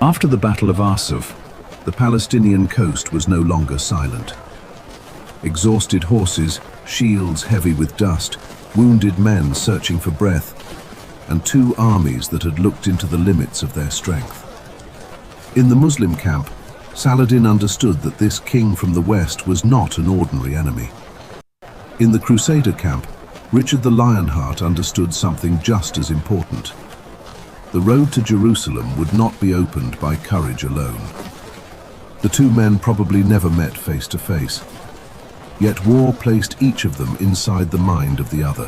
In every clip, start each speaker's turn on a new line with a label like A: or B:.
A: After the Battle of Arsuf, the Palestinian coast was no longer silent. Exhausted horses, shields heavy with dust, wounded men searching for breath, and two armies that had looked into the limits of their strength. In the Muslim camp, Saladin understood that this king from the west was not an ordinary enemy. In the Crusader camp, Richard the Lionheart understood something just as important. The road to Jerusalem would not be opened by courage alone. The two men probably never met face to face, yet war placed each of them inside the mind of the other.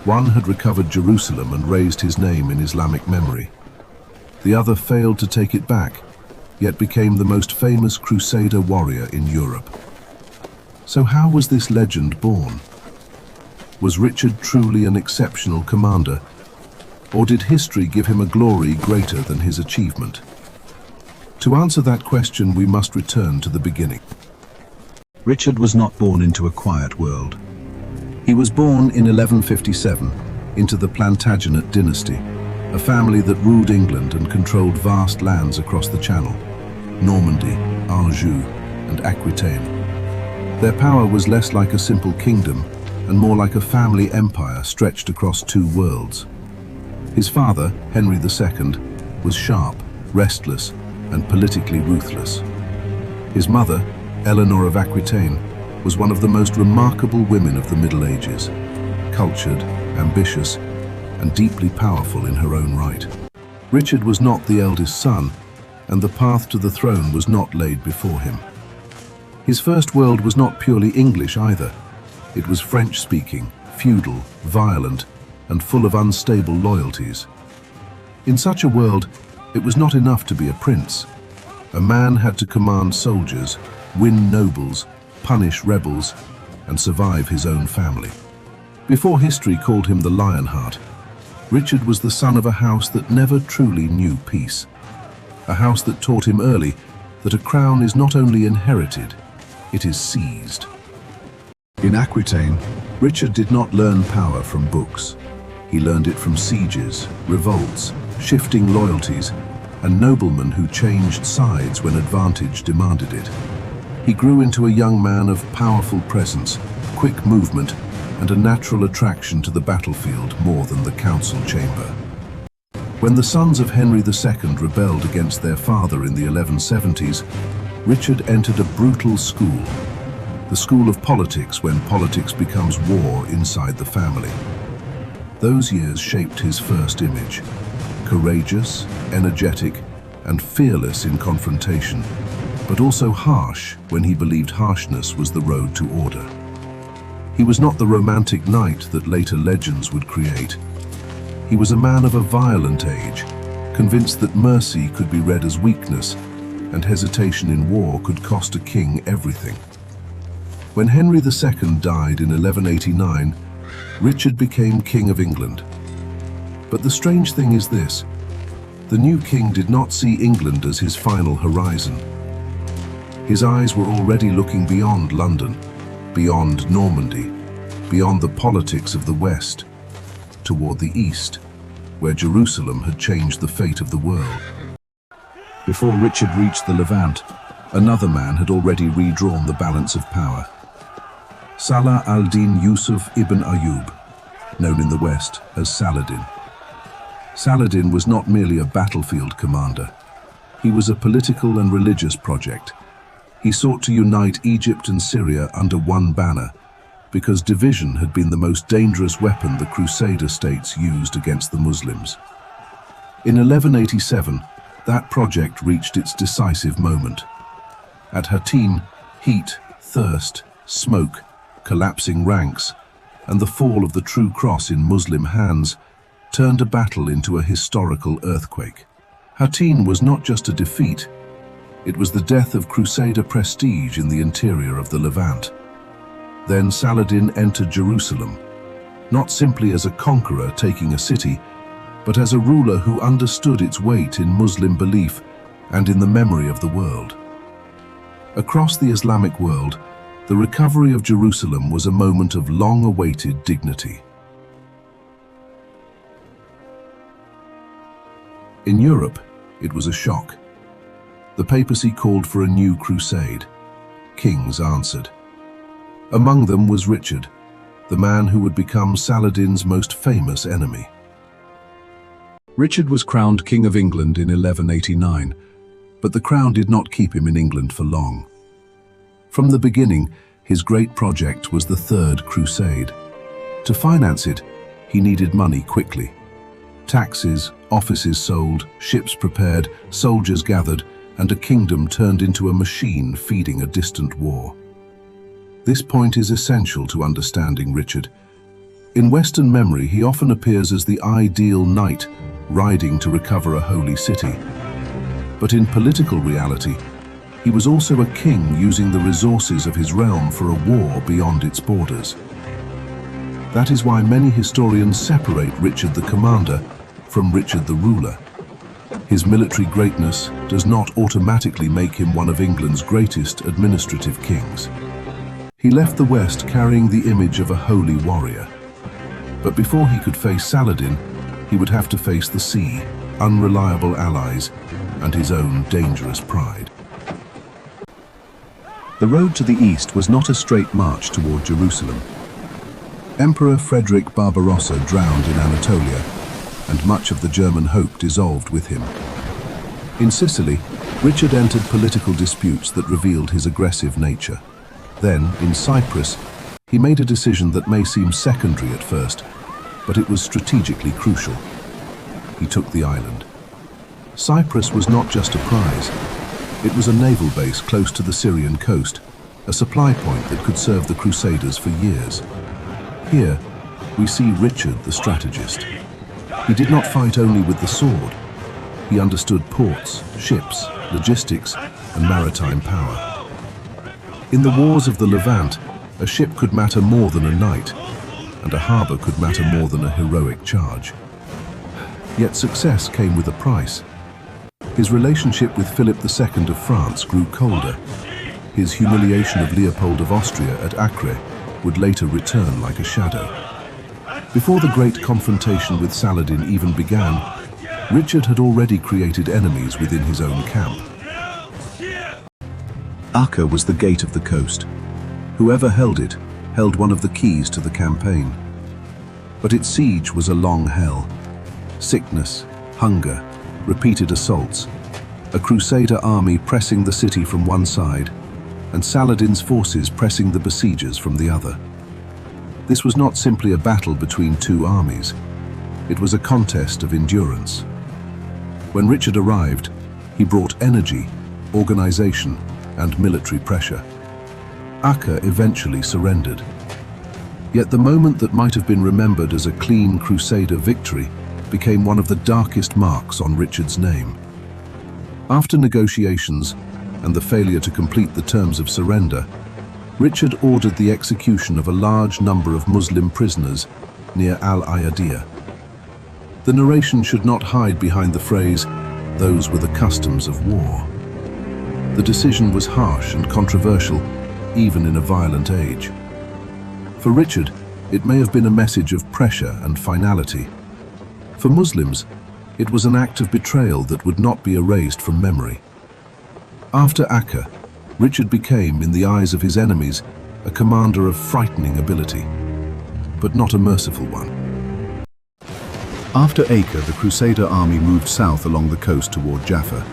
A: One had recovered Jerusalem and raised his name in Islamic memory. The other failed to take it back, yet became the most famous Crusader warrior in Europe. So how was this legend born? Was Richard truly an exceptional commander, or did history give him a glory greater than his achievement? To answer that question, we must return to the beginning. Richard was not born into a quiet world. He was born in 1157 into the Plantagenet dynasty, a family that ruled England and controlled vast lands across the Channel, Normandy, Anjou, and Aquitaine. Their power was less like a simple kingdom and more like a family empire stretched across two worlds. His father, Henry II, was sharp, restless, and politically ruthless. His mother, Eleanor of Aquitaine, was one of the most remarkable women of the Middle Ages, cultured, ambitious, and deeply powerful in her own right. Richard was not the eldest son, and the path to the throne was not laid before him. His first world was not purely English either. It was French-speaking, feudal, violent, and full of unstable loyalties. In such a world, it was not enough to be a prince. A man had to command soldiers, win nobles, punish rebels, and survive his own family. Before history called him the Lionheart, Richard was the son of a house that never truly knew peace. A house that taught him early that a crown is not only inherited, it is seized. In Aquitaine, Richard did not learn power from books. He learned it from sieges, revolts, shifting loyalties, and noblemen who changed sides when advantage demanded it. He grew into a young man of powerful presence, quick movement, and a natural attraction to the battlefield more than the council chamber. When the sons of Henry II rebelled against their father in the 1170s, Richard entered a brutal school, the school of politics, when politics becomes war inside the family. Those years shaped his first image: courageous, energetic, and fearless in confrontation, but also harsh when he believed harshness was the road to order. He was not the romantic knight that later legends would create. He was a man of a violent age, convinced that mercy could be read as weakness, and hesitation in war could cost a king everything. When Henry II died in 1189, Richard became King of England. But the strange thing is this: the new king did not see England as his final horizon. His eyes were already looking beyond London, beyond Normandy, beyond the politics of the West, toward the East, where Jerusalem had changed the fate of the world. Before Richard reached the Levant, another man had already redrawn the balance of power. Salah al-Din Yusuf ibn Ayyub, known in the West as Saladin. Saladin was not merely a battlefield commander. He was a political and religious project. He sought to unite Egypt and Syria under one banner, because division had been the most dangerous weapon the Crusader states used against the Muslims. In 1187, that project reached its decisive moment. At Hattin, heat, thirst, smoke, collapsing ranks, and the fall of the true cross in Muslim hands turned a battle into a historical earthquake. Hattin was not just a defeat, it was the death of Crusader prestige in the interior of the Levant. Then Saladin entered Jerusalem, not simply as a conqueror taking a city, but as a ruler who understood its weight in Muslim belief and in the memory of the world. Across the Islamic world, the recovery of Jerusalem was a moment of long-awaited dignity. In Europe, it was a shock. The papacy called for a new crusade. Kings answered. Among them was Richard, the man who would become Saladin's most famous enemy. Richard was crowned King of England in 1189, but the crown did not keep him in England for long. From the beginning, his great project was the Third Crusade. To finance it, he needed money quickly. Taxes, offices sold, ships prepared, soldiers gathered, and a kingdom turned into a machine feeding a distant war. This point is essential to understanding Richard. In Western memory, he often appears as the ideal knight riding to recover a holy city. But in political reality, he was also a king using the resources of his realm for a war beyond its borders. That is why many historians separate Richard the Commander from Richard the Ruler. His military greatness does not automatically make him one of England's greatest administrative kings. He left the West carrying the image of a holy warrior. But before he could face Saladin, he would have to face the sea, unreliable allies, and his own dangerous pride. The road to the east was not a straight march toward Jerusalem. Emperor Frederick Barbarossa drowned in Anatolia, and much of the German hope dissolved with him. In Sicily, Richard entered political disputes that revealed his aggressive nature. Then, in Cyprus, he made a decision that may seem secondary at first, but it was strategically crucial. He took the island. Cyprus was not just a prize. It was a naval base close to the Syrian coast, a supply point that could serve the Crusaders for years. Here, we see Richard the strategist. He did not fight only with the sword. He understood ports, ships, logistics, and maritime power. In the wars of the Levant, a ship could matter more than a knight, and a harbor could matter more than a heroic charge. Yet success came with a price. His relationship with Philip II of France grew colder. His humiliation of Leopold of Austria at Acre would later return like a shadow. Before the great confrontation with Saladin even began, Richard had already created enemies within his own camp. Acre was the gate of the coast. Whoever held it held one of the keys to the campaign. But its siege was a long hell. Sickness, hunger, repeated assaults, a Crusader army pressing the city from one side, and Saladin's forces pressing the besiegers from the other. This was not simply a battle between two armies. It was a contest of endurance. When Richard arrived, he brought energy, organization, and military pressure. Acre eventually surrendered. Yet the moment that might have been remembered as a clean Crusader victory became one of the darkest marks on Richard's name. After negotiations and the failure to complete the terms of surrender, Richard ordered the execution of a large number of Muslim prisoners near Al-Ayadiyah. The narration should not hide behind the phrase, "Those were the customs of war." The decision was harsh and controversial, even in a violent age. For Richard, it may have been a message of pressure and finality. For Muslims, it was an act of betrayal that would not be erased from memory. After Acre, Richard became, in the eyes of his enemies, a commander of frightening ability, but not a merciful one. After Acre, the Crusader army moved south along the coast toward Jaffa.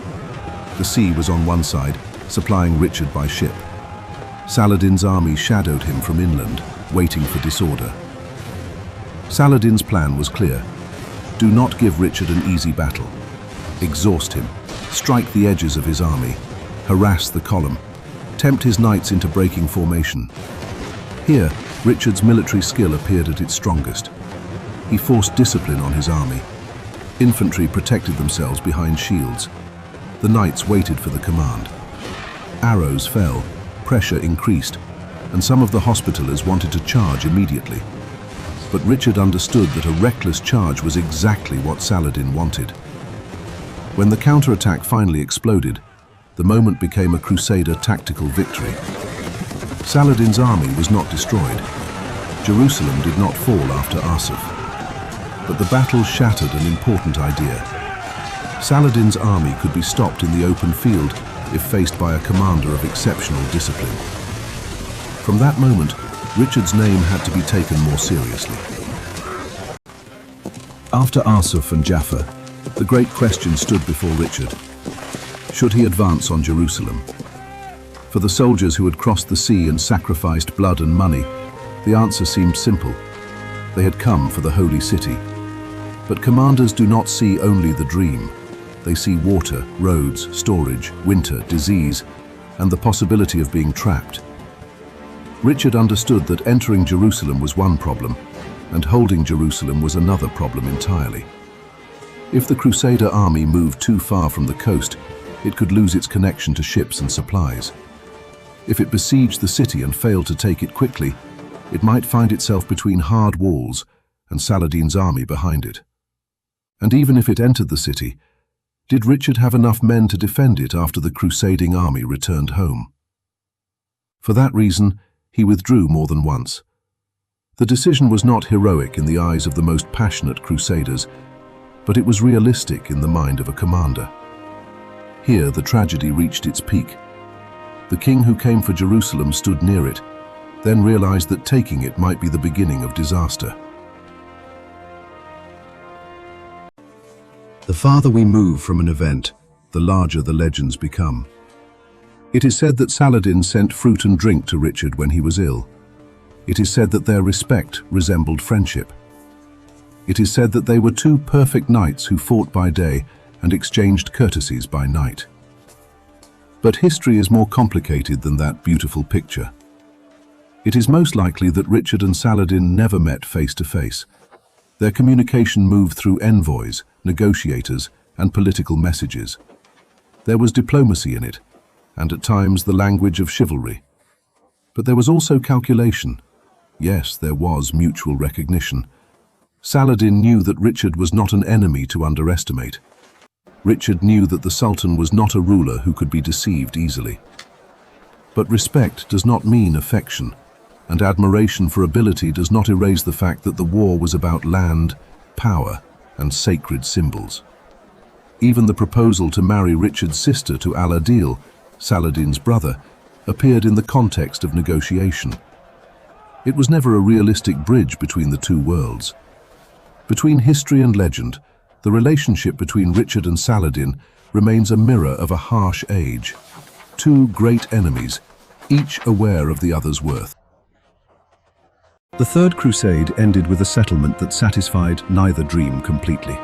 A: The sea was on one side, supplying Richard by ship. Saladin's army shadowed him from inland, waiting for disorder. Saladin's plan was clear. Do not give Richard an easy battle. Exhaust him, strike the edges of his army, harass the column, tempt his knights into breaking formation. Here, Richard's military skill appeared at its strongest. He forced discipline on his army. Infantry protected themselves behind shields. The knights waited for the command. Arrows fell, pressure increased, and some of the Hospitallers wanted to charge immediately. But Richard understood that a reckless charge was exactly what Saladin wanted. When the counterattack finally exploded, the moment became a Crusader tactical victory. Saladin's army was not destroyed. Jerusalem did not fall after Asaf. But the battle shattered an important idea. Saladin's army could be stopped in the open field if faced by a commander of exceptional discipline. From that moment, Richard's name had to be taken more seriously. After Arsuf and Jaffa, the great question stood before Richard. Should he advance on Jerusalem? For the soldiers who had crossed the sea and sacrificed blood and money, the answer seemed simple. They had come for the holy city. But commanders do not see only the dream. They see water, roads, storage, winter, disease, and the possibility of being trapped. Richard understood that entering Jerusalem was one problem, and holding Jerusalem was another problem entirely. If the Crusader army moved too far from the coast, it could lose its connection to ships and supplies. If it besieged the city and failed to take it quickly, it might find itself between hard walls and Saladin's army behind it. And even if it entered the city, did Richard have enough men to defend it after the crusading army returned home? For that reason, he withdrew more than once. The decision was not heroic in the eyes of the most passionate crusaders, but it was realistic in the mind of a commander. Here, the tragedy reached its peak. The king who came for Jerusalem stood near it, then realized that taking it might be the beginning of disaster. The farther we move from an event, the larger the legends become. It is said that Saladin sent fruit and drink to Richard when he was ill. It is said that their respect resembled friendship. It is said that they were two perfect knights who fought by day and exchanged courtesies by night. But history is more complicated than that beautiful picture. It is most likely that Richard and Saladin never met face to face. Their communication moved through envoys, negotiators, and political messages. There was diplomacy in it, and at times the language of chivalry. But there was also calculation. Yes, there was mutual recognition. Saladin knew that Richard was not an enemy to underestimate. Richard knew that the Sultan was not a ruler who could be deceived easily. But respect does not mean affection, and admiration for ability does not erase the fact that the war was about land, power, and sacred symbols. Even the proposal to marry Richard's sister to Al-Adil, Saladin's brother, appeared in the context of negotiation. It was never a realistic bridge between the two worlds. Between history and legend, the relationship between Richard and Saladin remains a mirror of a harsh age. Two great enemies, each aware of the other's worth. The Third Crusade ended with a settlement that satisfied neither dream completely.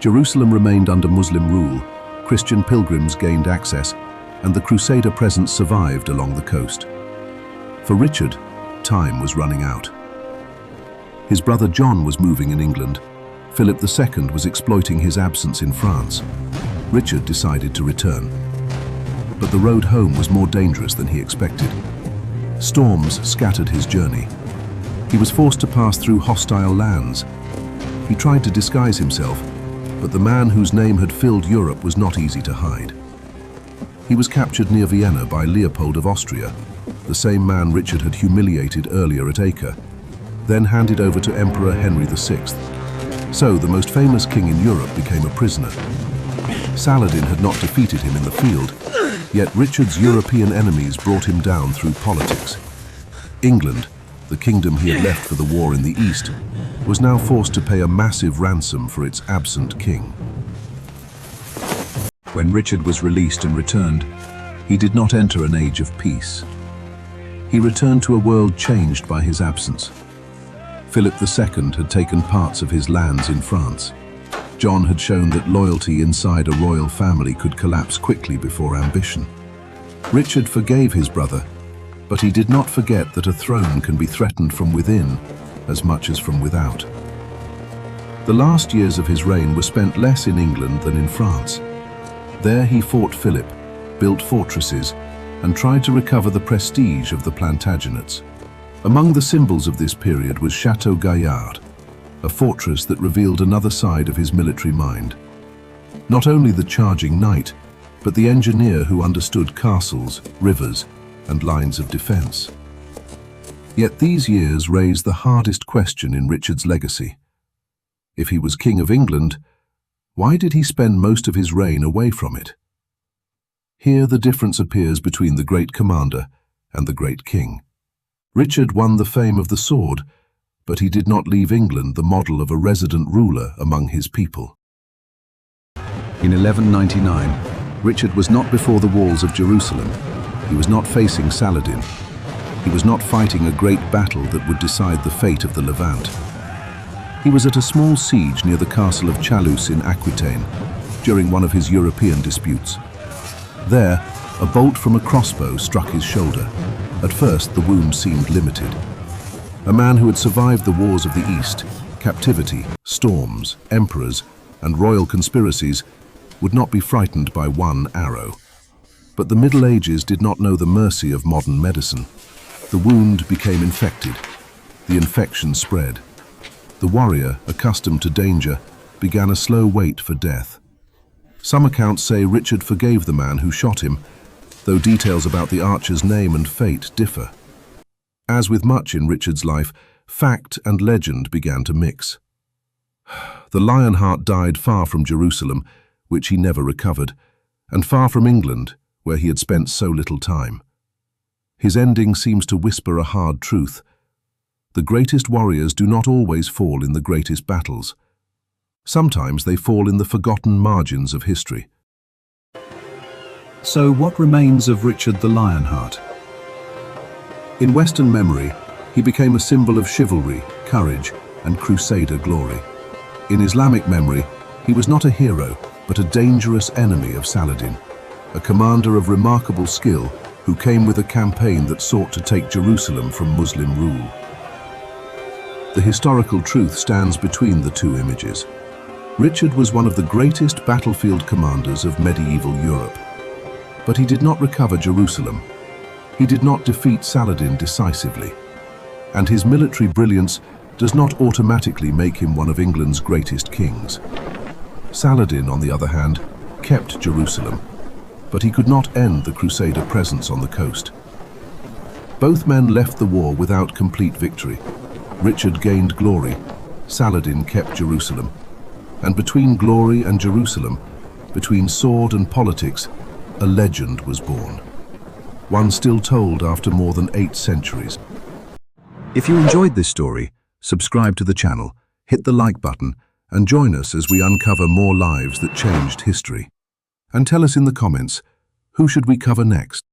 A: Jerusalem remained under Muslim rule, Christian pilgrims gained access, and the Crusader presence survived along the coast. For Richard, time was running out. His brother John was moving in England. Philip II was exploiting his absence in France. Richard decided to return. But the road home was more dangerous than he expected. Storms scattered his journey. He was forced to pass through hostile lands. He tried to disguise himself, but the man whose name had filled Europe was not easy to hide. He was captured near Vienna by Leopold of Austria, the same man Richard had humiliated earlier at Acre, then handed over to Emperor Henry VI. So the most famous king in Europe became a prisoner. Saladin had not defeated him in the field, yet Richard's European enemies brought him down through politics. England, the kingdom he had left for the war in the East, was now forced to pay a massive ransom for its absent king. When Richard was released and returned, he did not enter an age of peace. He returned to a world changed by his absence. Philip II had taken parts of his lands in France. John had shown that loyalty inside a royal family could collapse quickly before ambition. Richard forgave his brother, but he did not forget that a throne can be threatened from within as much as from without. The last years of his reign were spent less in England than in France. There he fought Philip, built fortresses, and tried to recover the prestige of the Plantagenets. Among the symbols of this period was Chateau Gaillard, a fortress that revealed another side of his military mind. Not only the charging knight, but the engineer who understood castles, rivers, and lines of defense. Yet these years raised the hardest question in Richard's legacy. If he was King of England, Why did he spend most of his reign away from it? Here the difference appears between the great commander and the great king. Richard won the fame of the sword, but he did not leave England the model of a resident ruler among his people. In 1199, Richard was not before the walls of Jerusalem. He was not facing Saladin. He was not fighting a great battle that would decide the fate of the Levant. He was at a small siege near the castle of Chalus in Aquitaine during one of his European disputes. There, a bolt from a crossbow struck his shoulder. At first, the wound seemed limited. A man who had survived the wars of the East, captivity, storms, emperors, and royal conspiracies, would not be frightened by one arrow. But the Middle Ages did not know the mercy of modern medicine. The wound became infected. The infection spread. The warrior, accustomed to danger, began a slow wait for death. Some accounts say Richard forgave the man who shot him, though details about the archer's name and fate differ. As with much in Richard's life, fact and legend began to mix. The Lionheart died far from Jerusalem, which he never recovered, and far from England, where he had spent so little time. His ending seems to whisper a hard truth. The greatest warriors do not always fall in the greatest battles. Sometimes they fall in the forgotten margins of history. So what remains of Richard the Lionheart? In Western memory, he became a symbol of chivalry, courage, and Crusader glory. In Islamic memory, he was not a hero, but a dangerous enemy of Saladin, a commander of remarkable skill who came with a campaign that sought to take Jerusalem from Muslim rule. The historical truth stands between the two images. Richard was one of the greatest battlefield commanders of medieval Europe. But he did not recover Jerusalem. He did not defeat Saladin decisively. And his military brilliance does not automatically make him one of England's greatest kings. Saladin, on the other hand, kept Jerusalem, but he could not end the Crusader presence on the coast. Both men left the war without complete victory. Richard gained glory, Saladin kept Jerusalem. And between glory and Jerusalem, between sword and politics, a legend was born. One still told after more than 8 centuries. If you enjoyed this story, subscribe to the channel, hit the like button, and join us as we uncover more lives that changed history. And tell us in the comments, who should we cover next?